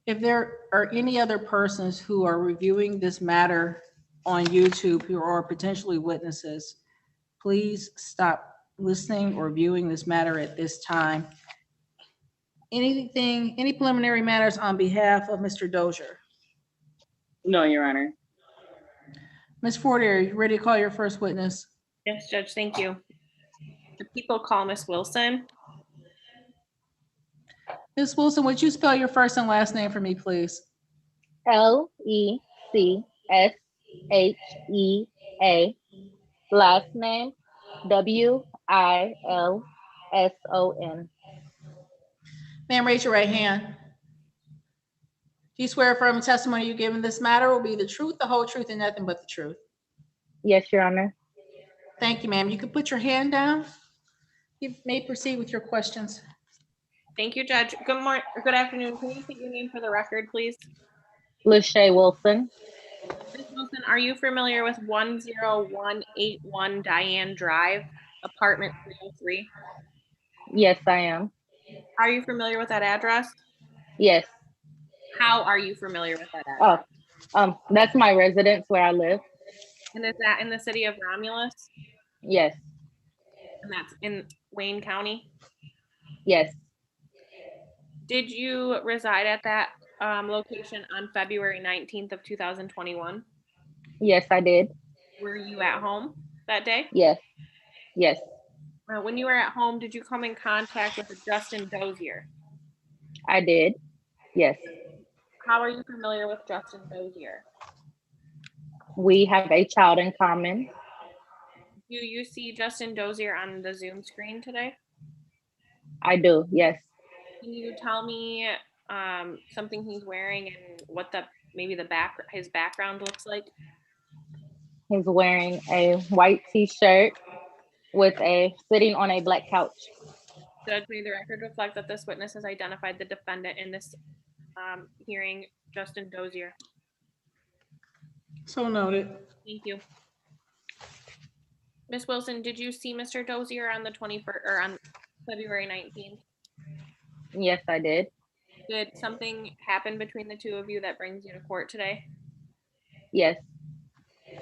If there are any other persons who are reviewing this matter on YouTube who are potentially witnesses, please stop listening or viewing this matter at this time. Any preliminary matters on behalf of Mr. Dozier? No, Your Honor. Ms. Fortier, are you ready to call your first witness? Yes, Judge, thank you. The people call Miss Wilson. Ms. Wilson, would you spell your first and last name for me, please? Lecsea. Last name Wilson. Ma'am, raise your right hand. Do you swear affirm the testimony you give in this matter will be the truth, the whole truth, and nothing but the truth? Yes, Your Honor. Thank you, ma'am. You can put your hand down. You may proceed with your questions. Thank you, Judge. Good morning, good afternoon. Can you state your name for the record, please? Lachey Wilson. Ms. Wilson, are you familiar with 10181 Diane Drive, apartment 303? Yes, I am. Are you familiar with that address? Yes. How are you familiar with that address? That's my residence where I live. And is that in the city of Romulus? Yes. And that's in Wayne County? Yes. Did you reside at that location on February 19th of 2021? Yes, I did. Were you at home that day? Yes. Yes. When you were at home, did you come in contact with Justin Dozier? I did. Yes. How are you familiar with Justin Dozier? We have a child in common. Do you see Justin Dozier on the Zoom screen today? I do. Yes. Can you tell me something he's wearing and what his background looks like? He's wearing a white t-shirt sitting on a black couch. Judge, may the record reflect that this witness has identified the defendant in this hearing, Justin Dozier. So noted. Thank you. Ms. Wilson, did you see Mr. Dozier on the 21st or on February 19th? Yes, I did. Did something happen between the two of you that brings you to court today? Yes. Do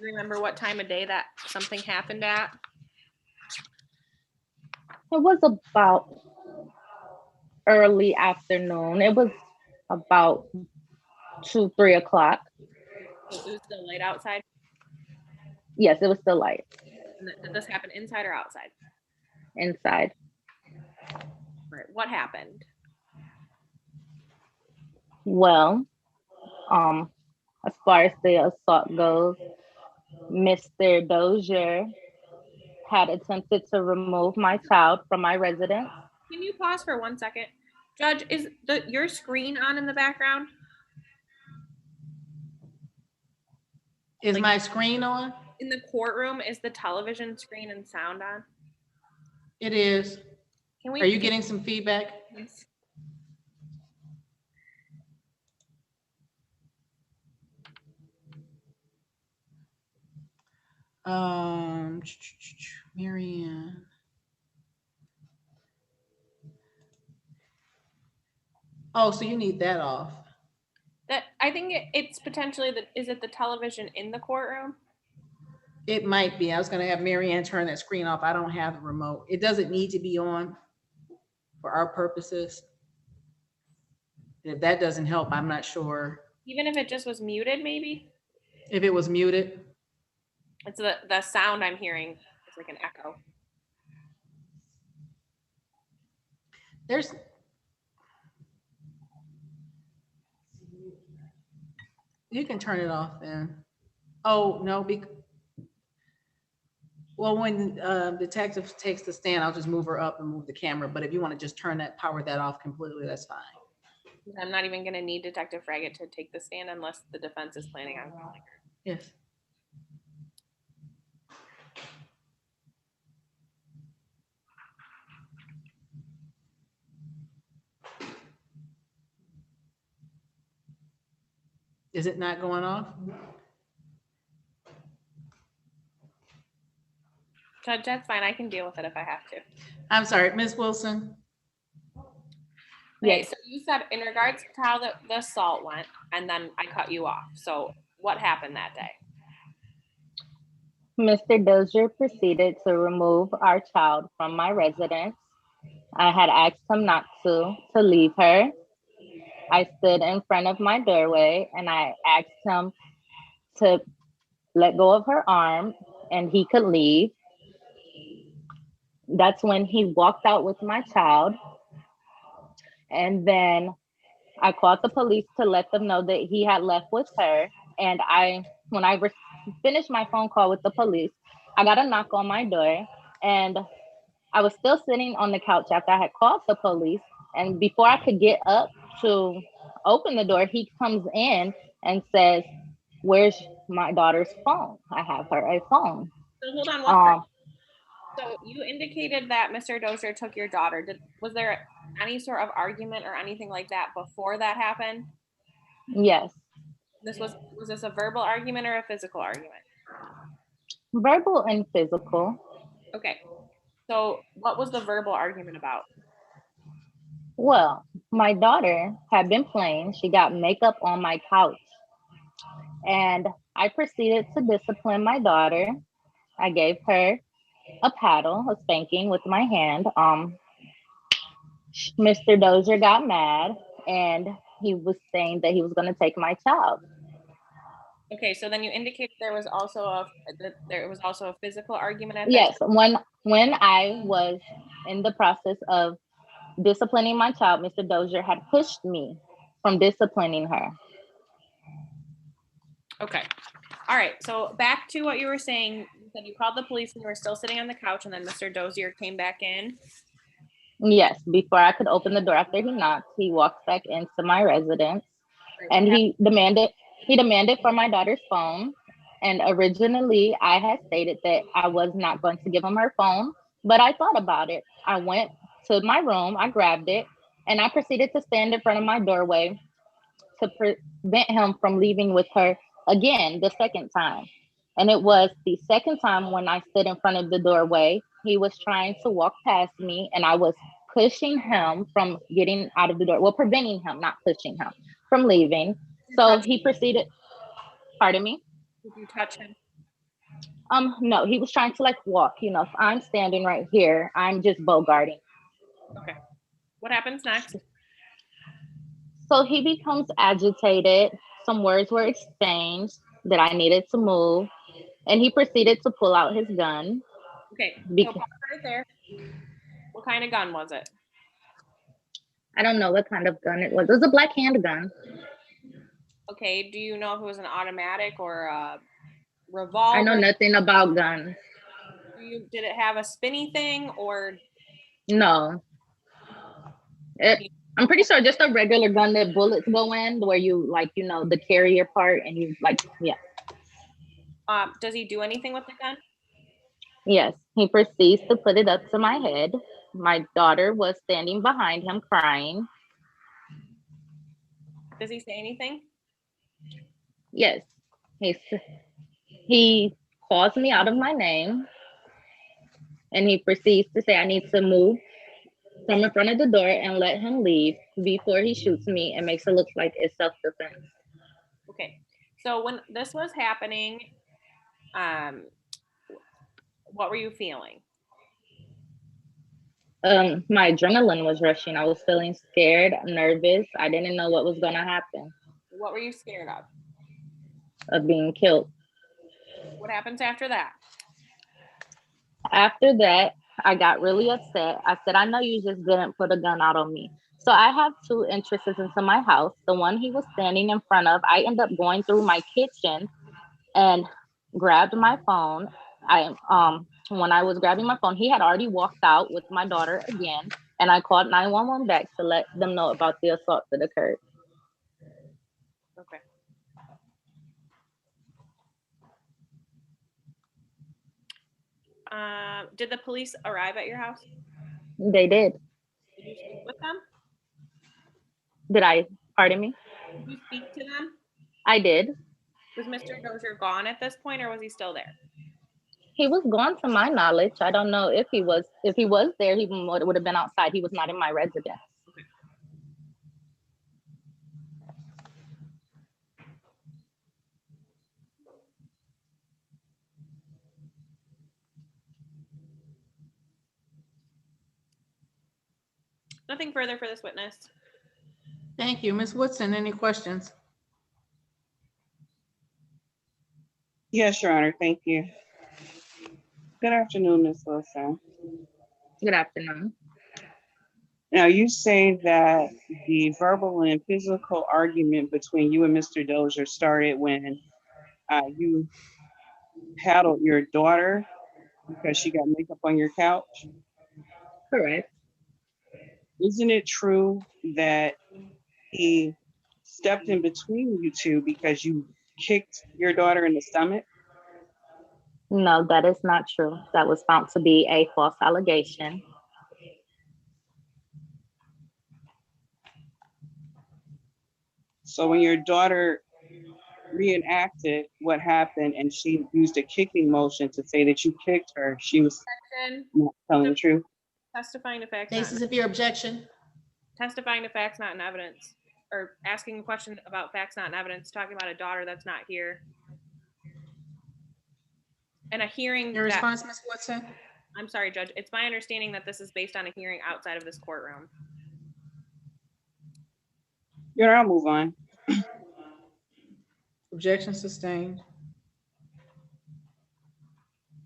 you remember what time of day that something happened at? It was about early afternoon. It was about 2-3 o'clock. It was still light outside? Yes, it was still light. And did this happen inside or outside? Inside. Right. What happened? Well, as far as the assault goes, Mr. Dozier had attempted to remove my child from my residence. Can you pause for 1 second? Judge, is your screen on in the background? Is my screen on? In the courtroom, is the television screen and sound on? It is. Are you getting some feedback? Yes. Marianne. Oh, so you need that off. I think it's potentially is it the television in the courtroom? It might be. I was going to have Marianne turn that screen off. I don't have the remote. It doesn't need to be on for our purposes. If that doesn't help, I'm not sure. Even if it just was muted, maybe? If it was muted? It's the sound I'm hearing. It's like an echo. You can turn it off then. Oh, no. Well, when detective takes the stand, I'll just move her up and move the camera. But if you want to just power that off completely, that's fine. I'm not even going to need Detective Fraggett to take the stand unless the defense is planning on calling her. Yes. Is it not going off? Judge, that's fine. I can deal with it if I have to. I'm sorry, Ms. Wilson. Yes. So You said in regards to how the assault went, and then I cut you off. So what happened that day? Mr. Dozier proceeded to remove our child from my residence. I had asked him not to leave her. I stood in front of my doorway and I asked him to let go of her arm and he could leave. That's when he walked out with my child. And then I called the police to let them know that he had left with her. And when I finished my phone call with the police, I got a knock on my door and I was still sitting on the couch after I had called the police. And before I could get up to open the door, he comes in and says, "Where's my daughter's phone? I have her a phone." So hold on Um, So you indicated that Mr. Dozier took your daughter. Was there any sort of argument or anything like that before that happened? yes, Was this a verbal argument or a physical argument? verbal and physical. Okay. So what was the verbal argument about? Well, my daughter had been playing. She got makeup on my couch. And I proceeded to discipline my daughter. I gave her a paddle, a spanking with my hand. Mr. Dozier got mad and he was saying that he was going to take my child. Okay, so then you indicated there was also a physical argument at that Yes, time? when I was in the process of disciplining my child, Mr. Dozier had pushed me from disciplining her. Okay. All right. So back to what you were saying. You said you called the police and you were still sitting on the couch, and then Mr. Dozier came back in. Yes, before I could open the door after he knocked, he walked back into my residence and he demanded for my daughter's phone. And originally I had stated that I was not going to give him her phone, but I thought about it. I went to my room, I grabbed it, and I proceeded to stand in front of my doorway to prevent him from leaving with her again the second time. And it was the second time when I stood in front of the doorway, he was trying to walk past me and I was pushing him from getting out of the door. Well, preventing him, not pushing him from leaving. So he proceeded, pardon me? Did you touch him? No, he was trying to like walk, if I'm standing right here, I'm just bogarting. Okay. What happens next? So he becomes agitated. Some words were exchanged that I needed to move. And he proceeded to pull out his gun. Okay. So Because pause right there. What kind of gun was it? I don't know what kind of gun it was. It was a black handgun. Okay. Do you know if it was an automatic or a revolver? I know nothing about guns. Did it have a spinny thing or? No. I'm pretty sure just a regular gun that bullets go in, where you like, the carrier part and you like, yeah. Does he do anything with the gun? Yes, he proceeds to put it up to my head. My daughter was standing behind him crying. Does he say anything? Yes, he calls me out of my name and he proceeds to say I need to move from in front of the door and let him leave before he shoots me and makes it look like it's self-defense. Okay. So when this was happening, what were you feeling? My adrenaline was rushing. I was feeling scared, nervous. I didn't know what was going to happen. What were you scared of? Of being killed. What happens after that? After that, I got really upset. I said, I know you just didn't put a gun out on me. So I have two entrances into my house. The one he was standing in front of, I end up going through my kitchen and grabbed my phone. When I was grabbing my phone, he had already walked out with my daughter again, and I called 911 back to let them know about the assault that occurred. Okay. Did the police arrive at your house? They did. Did you speak with them? Pardon me? Did you speak to them? I did. Was Mr. Dozier gone at this point or was he still there? He was gone to my knowledge. I don't know if he was there, he would have been outside. He was not in my residence. Okay. Nothing further for this witness. Thank you. Ms. Woodson, any questions? Yes, Your Honor, thank you. Good afternoon, Ms. Wilson. Good afternoon. Now, you say that the verbal and physical argument between you and Mr. Dozier started when you paddled your daughter because she got makeup on your couch. Correct. Isn't it true that he stepped in between you two because you kicked your daughter in the stomach? No, that is not true. That was found to be a false allegation. So when your daughter reenacted what happened and she used a kicking motion to say that you kicked her, she was Objection. not telling the truth? Testifying to facts. Not Basis in, of your objection? testifying to facts not in evidence, or asking a question about facts not in evidence, talking about a daughter that's not here. And a hearing Your that, response, Ms. Woodson? I'm sorry, Judge, it's my understanding that this is based on a hearing outside of this courtroom. Your Honor, I'll move on. Objection sustained.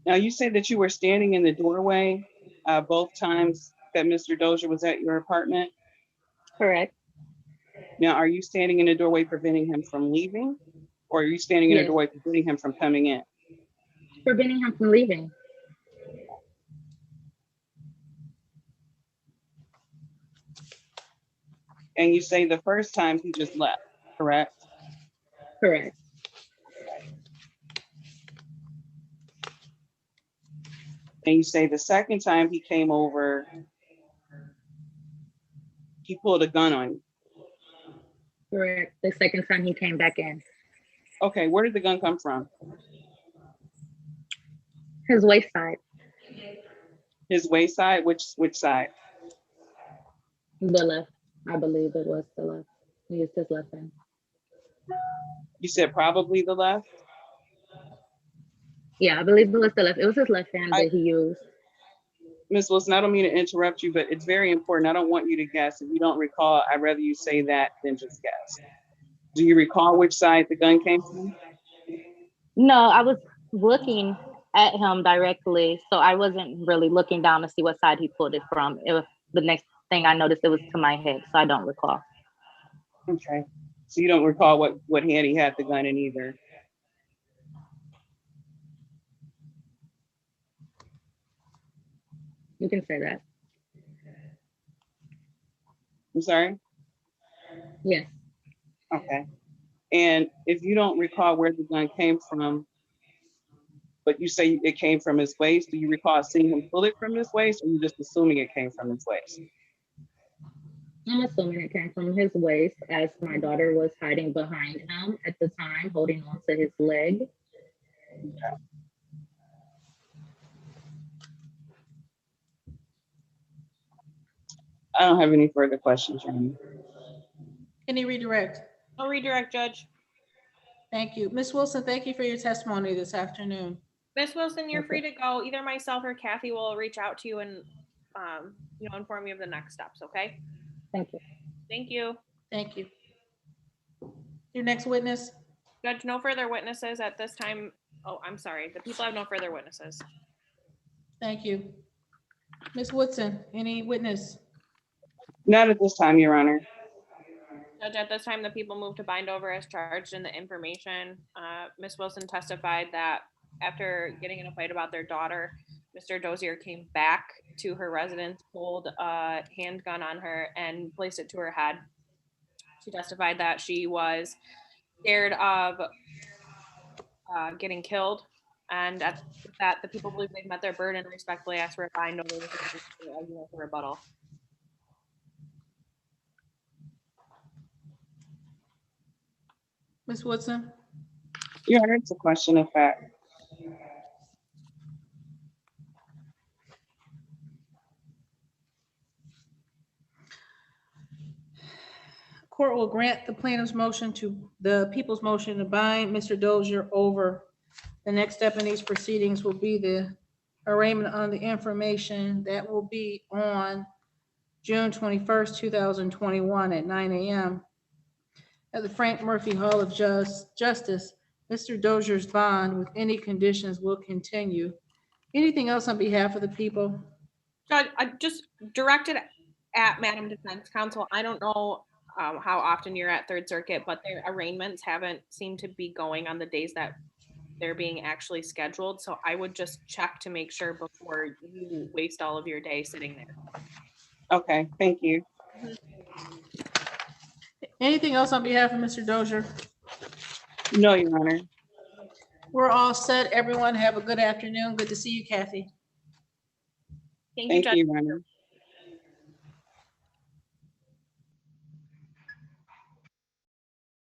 Now, you say that you were standing in the doorway both times that Mr. Dozier was at your apartment. Correct. Now, are you standing in the doorway preventing him from leaving? Or are you standing in the Yes. doorway preventing him from coming in? Preventing him from leaving. And you say the first time he just left, correct? Correct. And you say the second time he came over, he pulled a gun on you. Correct. The second time he came back in. Okay, where did the gun come from? His waist side. His waist side? Which side? The left. I believe it was the left. He used his left hand. You said probably the left? Yeah, I believe it was the left. It was his left hand that he used. Ms. Wilson, I don't mean to interrupt you, but it's very important. I don't want you to guess. If you don't recall, I'd rather you say that than just guess. Do you recall which side the gun came from? No, I was looking at him directly, so I wasn't really looking down to see what side he pulled it from. It was the next thing I noticed, it was to my head, so I don't recall. Okay. So you don't recall what hand he had the gun in either? You can say that. I'm sorry? Yes. Okay. And if you don't recall where the gun came from, but you say it came from his waist, do you recall seeing him pull it from his waist, or are you just assuming it came from his waist? I'm assuming it came from his waist, as my daughter was hiding behind him at the time, holding on to his leg. Okay. I don't have any further questions, Remy. Any redirect? I'll redirect, Judge. Thank you. Ms. Wilson, thank you for your testimony this afternoon. Ms. Wilson, you're Okay. free to go. Either myself or Kathy will reach out to you and, inform you of the next steps, okay? Thank you. Thank you. Thank you. Your next witness? Judge, no further witnesses at this time. Oh, I'm sorry. The people have no further witnesses. Thank you. Ms. Woodson, any witness? Not at this time, Your Honor. Judge, at this time, the people move to bind over as charged in the information. Ms. Wilson testified that after getting in a fight about their daughter, Mr. Dozier came back to her residence, pulled a handgun on her, and placed it to her head. She testified that she was scared of getting killed, and at that, the people believe they've met their burden and respectfully ask for a bind over with a rebuttal. Ms. Woodson? Your Honor, it's a question of fact. Court will grant the plaintiff's motion the people's motion to bind Mr. Dozier over. The next step in these proceedings will be the arraignment on the information that will be on June 21st, 2021 at 9 a.m. At the Frank Murphy Hall of Justice, Mr. Dozier's bond with any conditions will continue. Anything else on behalf of the people? Judge, I just directed at Madam Defense Counsel. I don't know how often you're at Third Circuit, but their arraignments haven't seemed to be going on the days that they're being actually scheduled. So I would just check to make sure before you waste all of your day sitting there. Okay, thank you. Anything else on behalf of Mr. Dozier? No, Your Honor. We're all set. Everyone have a good afternoon. Good to see you, Kathy. Thank you, Thank Judge. you, Your Honor.